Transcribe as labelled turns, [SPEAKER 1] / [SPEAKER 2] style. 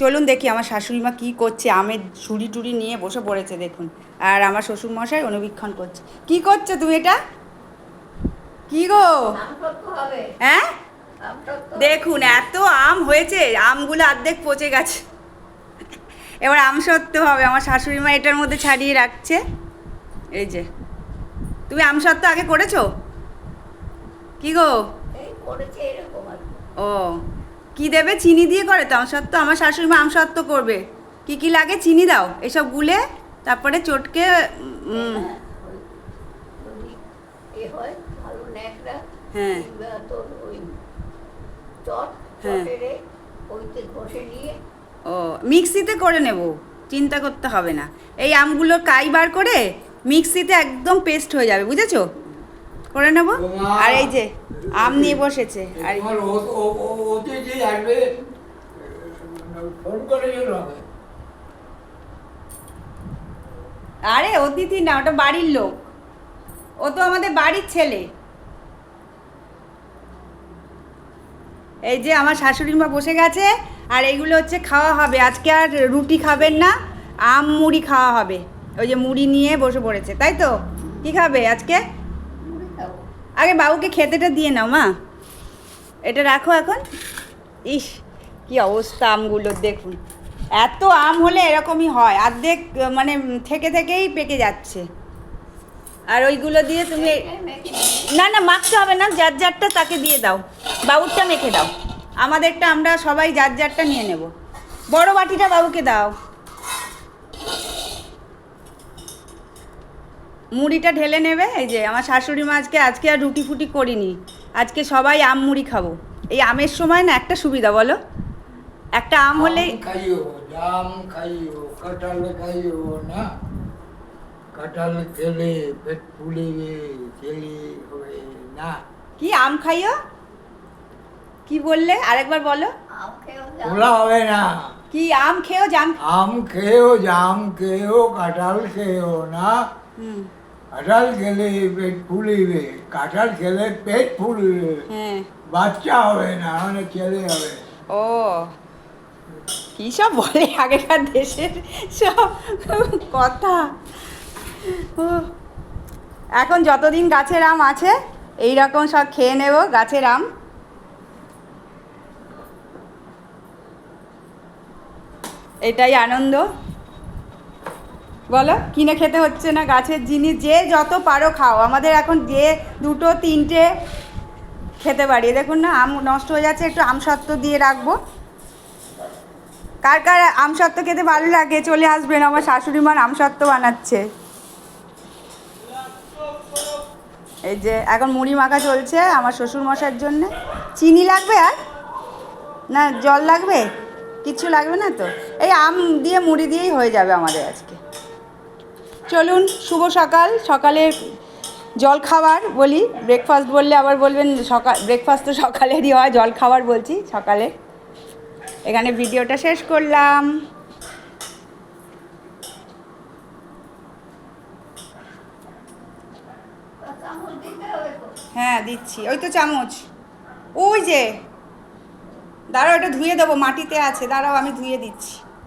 [SPEAKER 1] চলুন দেখি আমার শাশুড়ি মা কী করছে। আমের ছুরি টুরি নিয়ে বসে পড়েছে দেখুন। আর আমার শ্বশুরমশাই অনুবীক্ষণ করছে। কি করছো তুমি এটা? কি গো? হ্যাঁ, দেখুন এত আম হয়েছে, আমগুলো অর্ধেক পচে গেছে। এবার আম সত্ত্ব হবে। আমার শাশুড়ি মা এটার মধ্যে ছাড়িয়ে রাখছে। এই যে, তুমি আম সত্ত্ব আগে করেছো? কি গো? ও, কি দেবে? চিনি দিয়ে করে তো আম সত্ত্ব? আমার শাশুড়ি মা আম সত্ত্ব করবে। কি কি লাগে? চিনি দাও, এসব গুলে তারপরে চটকে হ্যাঁ হ্যাঁ, ও মিক্সিতে করে নেব, চিন্তা করতে হবে না। এই আমগুলো কাই বার করে মিক্সিতে একদম পেস্ট হয়ে যাবে, বুঝেছো? করে নেব। আর এই যে আম নিয়ে বসেছে। আর আরে অতিথি না, ওটা বাড়ির লোক। ও তো আমাদের বাড়ির ছেলে। এই যে আমার শাশুড়ি মা বসে গেছে। আর এইগুলো হচ্ছে খাওয়া হবে আজকে। আর রুটি খাবেন না, আম মুড়ি খাওয়া হবে। ওই যে মুড়ি নিয়ে বসে পড়েছে, তাই তো? কি খাবে আজকে? আগে বাবুকে খেতেটা দিয়ে নাও মা, এটা রাখো এখন। ইস, কি অবস্থা আমগুলোর দেখুন। এত আম হলে এরকমই হয়, অর্ধেক মানে থেকে থেকেই পেকে যাচ্ছে। আর ওইগুলো দিয়ে তুমি না না মাখতে হবে না, যার যারটা তাকে দিয়ে দাও। বাবুরটা মেখে দাও, আমাদেরটা আমরা সবাই যার যারটা নিয়ে নেব। বড় বাটিটা বাবুকে দাও। মুড়িটা ঢেলে নেবে। এই যে আমার শাশুড়ি মা আজকে আর রুটি ফুটি করিনি, আজকে সবাই আম মুড়ি খাবো। এই আমের সময় না একটা সুবিধা, বলো, একটা আম হলেই
[SPEAKER 2] খাইও, জাম খাইও, কাঁঠাল খাইও না। কাঁঠাল খেলে পেট ফুলিবে, ছেলে হবে না।
[SPEAKER 1] কি আম খাইও? কি বললে? আরেকবার বলো।
[SPEAKER 2] ওলা হবে না।
[SPEAKER 1] কি আম খেয়েও জাম?
[SPEAKER 2] আম খেয়েও, জাম খেয়েও, কাঁঠাল খেয়েও না। কাঁঠাল খেলে পেট ফুলিবে, কাঁঠাল খেলে পেট ফুলবে,
[SPEAKER 1] হ্যাঁ,
[SPEAKER 2] বাচ্চা হবে না, মানে ছেলে হবে।
[SPEAKER 1] ও কী সব বলে আগেকার দেশের সব কথা। ও, এখন যতদিন গাছের আম আছে এই রকম সব খেয়ে নেব গাছের আম। এটাই আনন্দ, বলো। কিনে খেতে হচ্ছে না, গাছের জিনিস যে যত পারো খাও। আমাদের এখন যে দুটো তিনটে খেতে পারি। দেখুন না, আম নষ্ট হয়ে যাচ্ছে, একটু আম সত্ত্ব দিয়ে রাখবো। কার কার আম সত্ত্ব খেতে ভালো লাগে চলে আসবেন, আমার শাশুড়ি মার আম সত্ত্ব বানাচ্ছে। এই যে এখন মুড়ি মাখা চলছে আমার শ্বশুর মশাইয়ের জন্যে। চিনি লাগবে আর না জল লাগবে? কিচ্ছু লাগবে না তো, এই আম দিয়ে মুড়ি দিয়েই হয়ে যাবে আমাদের আজকে। চলুন, শুভ সকাল। সকালে জল খাবার বলি, ব্রেকফাস্ট বললে আবার বলবেন সকাল, ব্রেকফাস্ট তো সকালেরই হয়, জল খাবার বলছি সকালে। এখানে ভিডিওটা শেষ করলাম। হ্যাঁ দিচ্ছি, ওই তো চামচ, ওই যে। দাঁড়াও, ওটা ধুয়ে দেবো, মাটিতে আছে, দাঁড়াও আমি ধুয়ে দিচ্ছি।